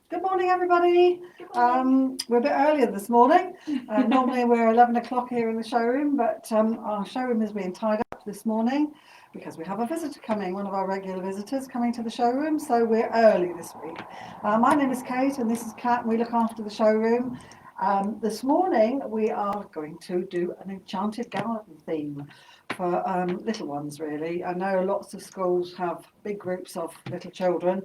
Good morning, everybody. We're a bit earlier this morning. Normally we're 11 o'clock here in the showroom, but our showroom is being tied up this morning because we have a visitor coming, one of our regular visitors coming to the showroom, so we're early this week. My name is Kate and this is Kat, and we look after the showroom. This morning we are going to do an enchanted garden theme for little ones, really. I know lots of schools have big groups of little children.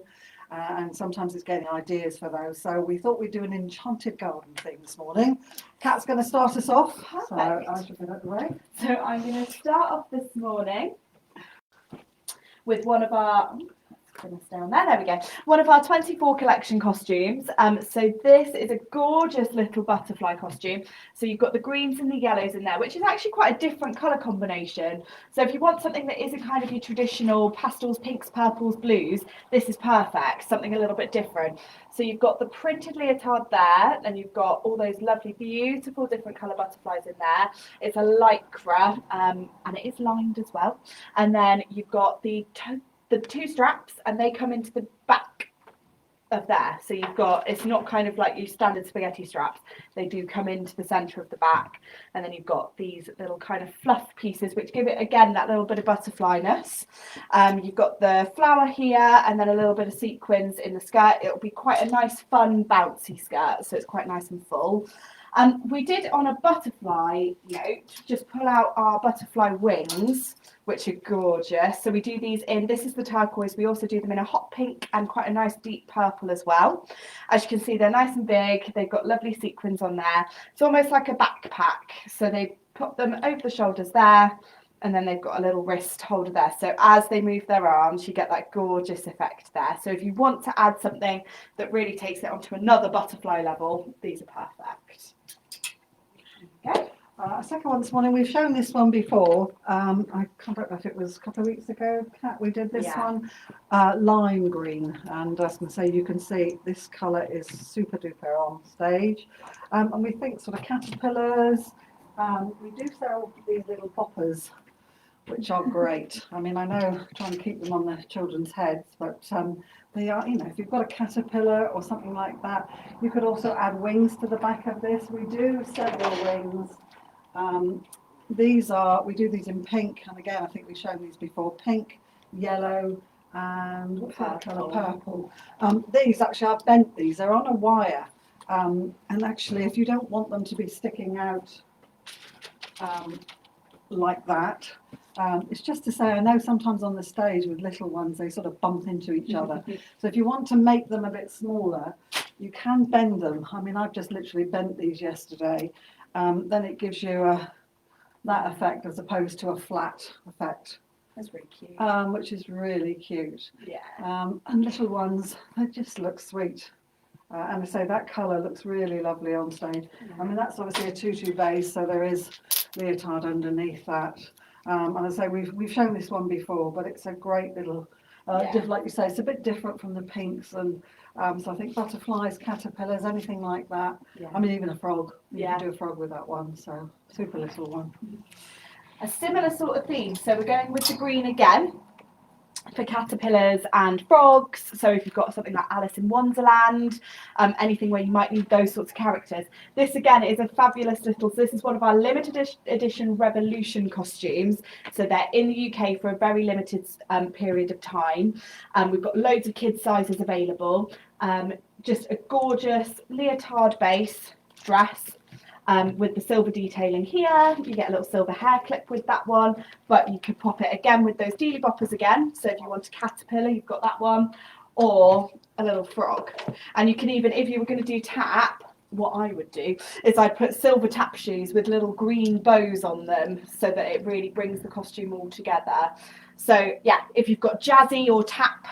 And sometimes it's getting ideas for those. So we thought we'd do an enchanted garden thing this morning. Kat's going to start us off. Perfect. So I should put that away. So I'm going to start off this morning with one of our, let's put down there we go, one of our 24 collection costumes. So this is a gorgeous little butterfly costume. So you've got the greens and the yellows in there, which is actually quite a different colour combination. So if you want something that isn't kind of your traditional pastels, pinks, purples, blues, this is perfect, something a little bit different. So you've got the printed leotard there, and you've got all those lovely, beautiful different colour butterflies in there. It's a lycra, and it is lined as well. And then you've got the two straps, and they come into the back of there. So you've got, it's not kind of like your standard spaghetti straps. They do come into the centre of the back. And then you've got these little kind of fluff pieces, which give it, again, that little bit of butterflyness. You've got the flower here, and then a little bit of sequins in the skirt. It'll be quite a nice, fun, bouncy skirt. So it's quite nice and full. We did, on a butterfly note, just pull out our butterfly wings, which are gorgeous. So we do these in, this is the turquoise, we also do them in a hot pink and quite a nice deep purple as well. As you can see, they're nice and big, they've got lovely sequins on there. It's almost like a backpack. So they put them over the shoulders there, and then they've got a little wrist holder there. So as they move their arms, you get that gorgeous effect there. So if you want to add something that really takes it onto another butterfly level, these are perfect. Okay. Second one this morning, we've shown this one before. I can't remember if it was a couple of weeks ago, Kat, we did this one, lime green. And I was going to say, you can see this colour is super duper on stage. And we think sort of caterpillars. We do sell these little poppers, which are great. I mean, I know trying to keep them on the children's heads, but they are, you know, if you've got a caterpillar or something like that, you could also add wings to the back of this. We do several wings. We do these in pink, and again, I think we've shown these before, pink, yellow, and what's that colour? Purple. These, actually, I've bent these, they're on a wire, and actually, if you don't want them to be sticking out like that, it's just to say, I know sometimes on the stage with little ones, they sort of bump into each other. So if you want to make them a bit smaller, you can bend them. I mean, I've just literally bent these yesterday. Then it gives you that effect as opposed to a flat effect. That's really cute. Which is really cute. Yeah. And little ones, they just look sweet. And I say that colour looks really lovely on stage. I mean, that's obviously a tutu base, so there is leotard underneath that. And I say we've shown this one before, but it's a great little, like you say, it's a bit different from the pinks, and so I think butterflies, caterpillars, anything like that. Yeah. I mean, even a frog. You can do a frog with that one, so super little one. A similar sort of theme. So we're going with the green again for caterpillars and frogs. So if you've got something like Alice in Wonderland, anything where you might need those sorts of characters. This again is a fabulous little, so this is one of our limited edition Revolution costumes. So they're in the UK for a very limited period of time. We've got loads of kids sizes available. Just a gorgeous leotard base dress. With the silver detailing here, you get a little silver hair clip with that one, but you could pop it again with those dealy boppers again. So if you want a caterpillar, you've got that one, or a little frog. And you can even, if you were going to do tap, what I would do is I'd put silver tap shoes with little green bows on them so that it really brings the costume all together. So yeah, if you've got jazzy or tap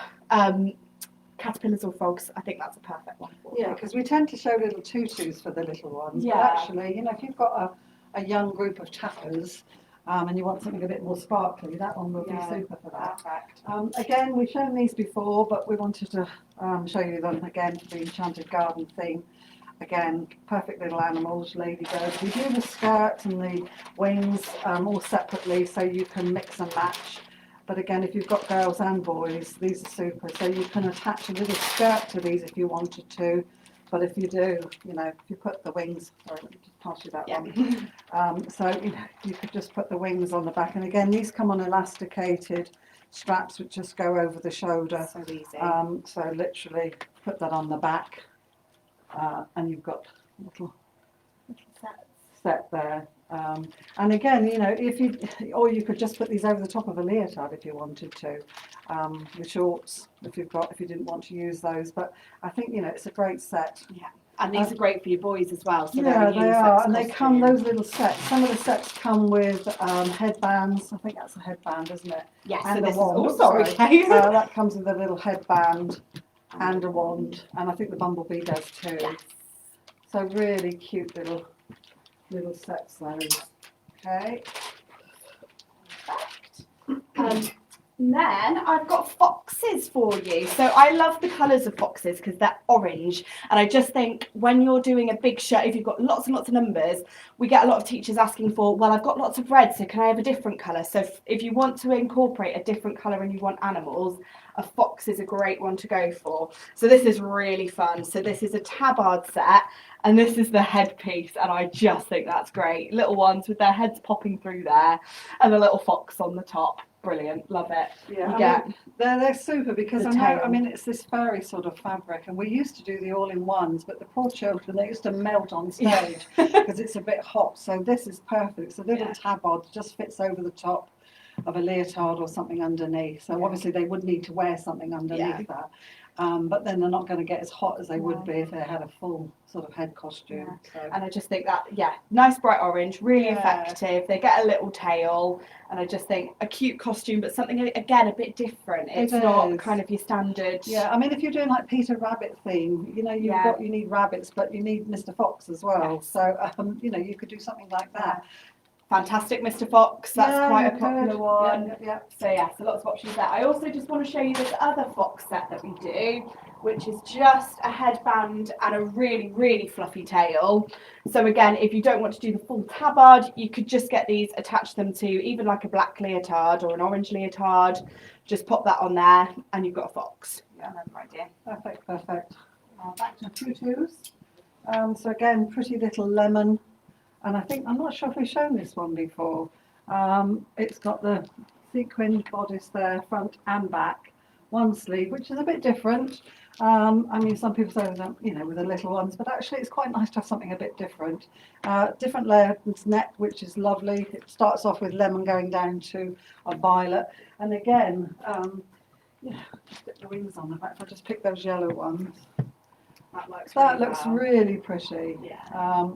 caterpillars or frogs, I think that's a perfect one for Yeah, because we tend to show little tutus for the little ones. Yeah. But actually, you know, if you've got a young group of tappers and you want something a bit more sparkly, that one will be super for that. Perfect. Again, we've shown these before, but we wanted to show you them again for the Enchanted Garden theme. Again, perfect little animals, ladybirds. We do the skirts and the wings all separately, so you can mix and match But again, if you've got girls and boys, these are super. So you can attach a little skirt to these if you wanted to. But if you do, you know, if you put the wings, sorry, let me just pass you that one. So you could just put the wings on the back. And again, these come on elasticated straps which just go over the shoulder. So easy. So literally put that on the back, and you've got a little set there. And again, you know, if you, or you could just put these over the top of a leotard if you wanted to, the shorts if you didn't want to use those. But I think, you know, it's a great set. Yeah, and these are great for your boys as well. So Yeah, they're they are, and they costume. come, those little sets. Some of the sets come with headbands. I think that's a headband, isn't it? Yes, And so a this wand. is, oh, sorry, Kate. That comes with a little headband and a wand, and I think the bumblebee does too. Yes. So really cute little sets those. Okay. Then I've got foxes for you. So I love the colours of foxes because they're orange. And I just think when you're doing a big show, if you've got lots and lots of numbers, we get a lot of teachers asking for, well, I've got lots of red, so can I have a different colour? So if you want to incorporate a different colour and you want animals, a fox is a great one to go for. So this is really fun. So this is a tabard set, and this is the headpiece, and I just think that's great. Little ones with their heads popping through there, and a little fox on the top. Brilliant, love it. Yeah, I mean, they're super because the I know, tail. I mean, it's this furry sort of fabric, and we used to do the all-in-ones, but the poor children, they used to melt on stage because it's a bit hot. So this is perfect. It's a little tabard, just fits over the top of a leotard or something underneath. So obviously they would need to wear something underneath that. But then they're not going to get as hot as they would be if they had a full sort of head costume. So. And I just think that, nice bright orange, really effective. They get a little tail, and I just think a cute costume, but something, again, a bit different. It's not kind of your standard. Yeah, I mean, if you're doing like Peter Rabbit theme, you know, you need rabbits, but you need Mr. Fox as well. Yes. So, you know, you could do something like that. Fantastic Mr. Fox, that's quite a popular one. Yeah. So lots of options there. I also just want to show you this other fox set that we do, which is just a headband and a really, really fluffy tail. So again, if you don't want to do the full tabard, you could just get these, attach them to even like a black leotard or an orange leotard, just pop that on there and you've got a fox. Yeah, another idea. Perfect. Back to tutus. So again, pretty little lemon. And I think, I'm not sure if we've shown this one before. It's got the sequined bodice there, front and back, one sleeve, which is a bit different. I mean, some people say, you know, with the little ones, but actually it's quite nice to have something a bit different. Different layered net, which is lovely. It starts off with lemon going down to a violet. And again, just get the wings on the back. I'll just pick those yellow ones. That looks really pretty. Yeah.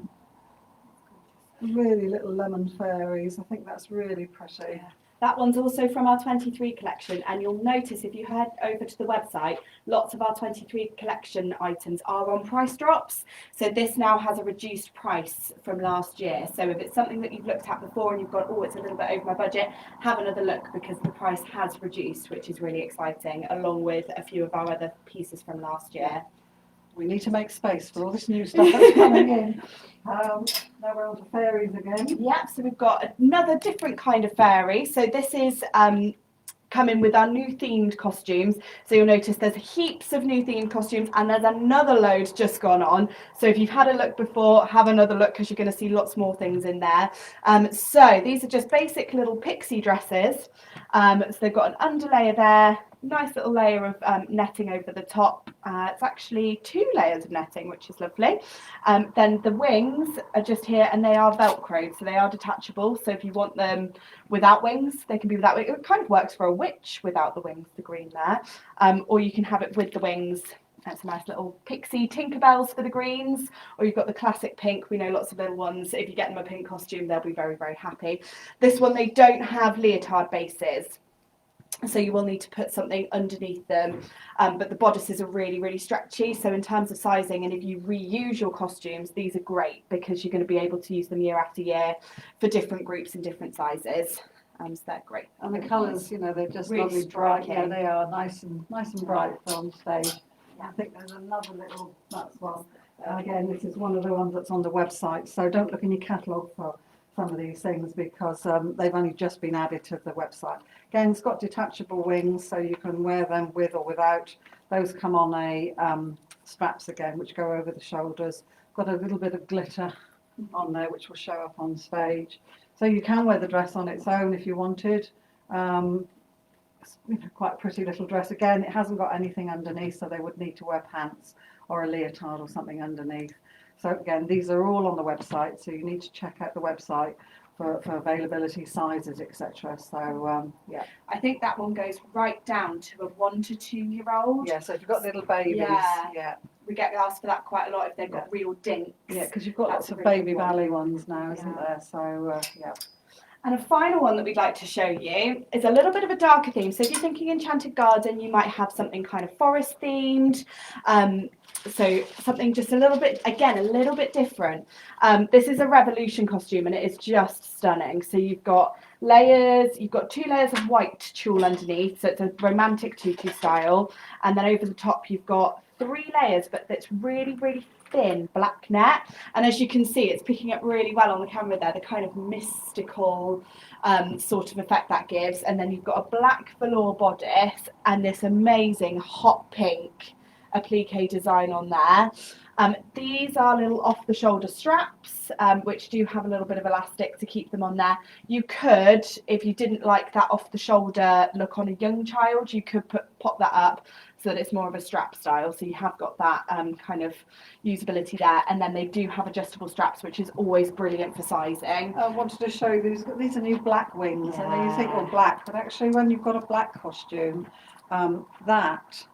Really little lemon fairies. I think that's really pretty. Yeah. That one's also from our 23 collection, and you'll notice if you head over to the website, lots of our 23 collection items are on price drops. So this now has a reduced price from last year. So if it's something that you've looked at before and you've gone, oh, it's a little bit over my budget, have another look because the price has reduced, which is really exciting, along with a few of our other pieces from last year. We need to make space for all this new stuff that's coming in. Now we're on to fairies again. Yeah, so we've got another different kind of fairy. So this is coming with our new themed costumes. So you'll notice there's heaps of new themed costumes and there's another load just gone on. So if you've had a look before, have another look because you're going to see lots more things in there. So these are just basic little pixie dresses. So they've got an underlayer there. Nice little layer of netting over the top. It's actually 2 layers of netting, which is lovely. Then the wings are just here and they are Velcro, so they are detachable. So if you want them without wings, they can be without wings. It kind of works for a witch without the wings, the green there. Or you can have it with the wings. That's a nice little pixie Tinkerbells for the greens. Or you've got the classic pink. We know lots of little ones. If you get them a pink costume, they'll be very, very happy. This one, they don't have leotard bases. So you will need to put something underneath them, but the bodices are really, really stretchy. So in terms of sizing, and if you reuse your costumes, these are great because you're going to be able to use them year after year for different groups and different sizes. So they're great. And the colours, you know, they're just really lovely bright. striking. Yeah, they are nice and bright on stage. I think there's another little, that's one. Again, this is one of the ones that's on the website. So don't look in your catalogue for some of these things because they've only just been added to the website. Again, it's got detachable wings, so you can wear them with or without. Those come on a straps again, which go over the shoulders. Got a little bit of glitter on there, which will show up on stage. So you can wear the dress on its own if you wanted. It's, you know, quite a pretty little dress. Again, it hasn't got anything underneath, so they would need to wear pants or a leotard or something underneath. So again, these are all on the website, so you need to check out the website for availability, sizes, etc. So yeah. I think that one goes right down to a 1 to 2 year old. Yeah, so if you've got little babies, Yeah. We get asked for that quite a lot if they've got real dinks. Yeah, because you've got That's lots of a really baby good one. ballet ones now, isn't Yeah. there? So yeah. And a final one that we'd like to show you is a little bit of a darker theme. So if you're thinking Enchanted Garden, you might have something kind of forest themed. So something just a little bit, again, a little bit different. This is a Revolution costume and it is just stunning. So you've got layers, you've got 2 layers of white tulle underneath. So it's a romantic tutu style. And then over the top, you've got 3 layers, but that's really, really thin black net, and as you can see, it's picking up really well on the camera there, the kind of mystical sort of effect that gives. And then you've got a black velour bodice and this amazing hot pink applique design on there. These are little off the shoulder straps, which do have a little bit of elastic to keep them on there. You could, if you didn't like that off the shoulder look on a young child, you could pop that up so that it's more of a strap style, so you have got that kind of usability there. And then they do have adjustable straps, which is always brilliant for sizing. I wanted to show you these are new black wings. Yeah. And you think, well, black, but actually when you've got a black costume, that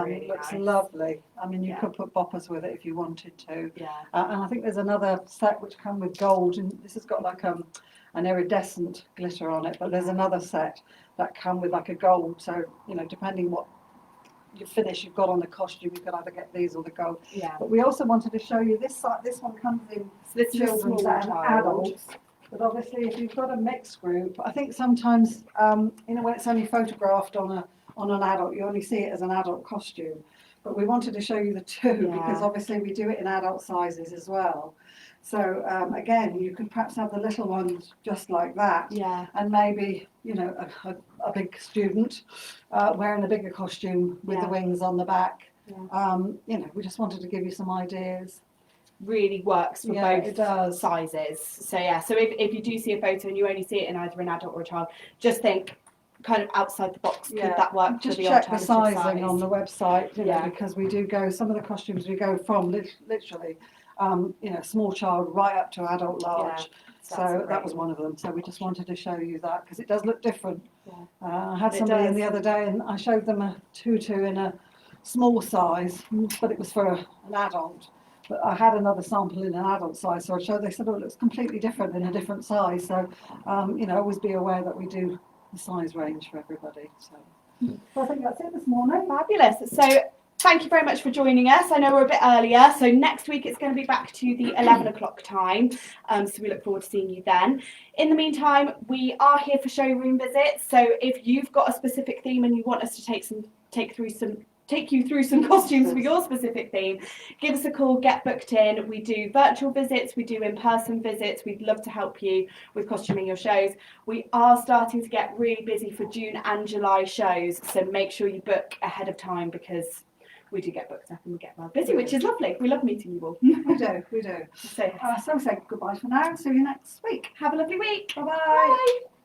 Really looks nice. lovely. I mean, you Yeah. could put boppers with it if you wanted to. Yeah. And I think there's another set which come with gold, and this has got like an iridescent glitter on it, but there's another set that come with like a gold, so, you know, depending what you finish you've got on the costume, you could either get these or the gold. Yeah. But we also wanted to show you this side. This one comes in So this is a children's small and child. adults. But obviously, if you've got a mixed group, I think sometimes, you know, when it's only photographed on an adult, you only see it as an adult costume. But we wanted to show you the two because Yeah. obviously we do it in adult sizes as well. So again, you could perhaps have the little ones just like that, Yeah. and maybe, you know, a big student wearing a bigger costume with the Yeah. wings on the back. Yeah. You know, we just wanted to give you some ideas. Really works for Yeah, both it does. sizes. So yeah, so if you do see a photo and you only see it in either an adult or a child, just think kind of outside the box. Yeah. Could that work Just for the check the alternative sizing size? on the website, you know, Yeah. because we do go, some of the costumes we go from literally, you know, small child right up to adult large. That's So great. that was one of them. So we just wanted to show you that because it does look different. Yeah. I had It somebody in does. the other day and I showed them a tutu in a small size, but it was for an adult. But I had another sample in an adult size, so I showed. They said, "Oh, it looks completely different in a different size." So, you know, always be aware that we do the size range for everybody. So I think that's it this morning. Fabulous. So thank you very much for joining us. I know we're a bit earlier, so next week it's going to be back to the 11 o'clock time. So we look forward to seeing you then. In the meantime, we are here for showroom visits. So if you've got a specific theme and you want us to take you through some costumes for your specific theme, give us a call, get booked in. We do virtual visits, we do in-person visits. We'd love to help you with costuming your shows. We are starting to get really busy for June and July shows, so make sure you book ahead of time because we do get booked up and we get well busy, which is lovely. We love meeting you all. We do, we do. So So we say goodbye for now and see you next week. have a lovely week. Bye-bye. Bye.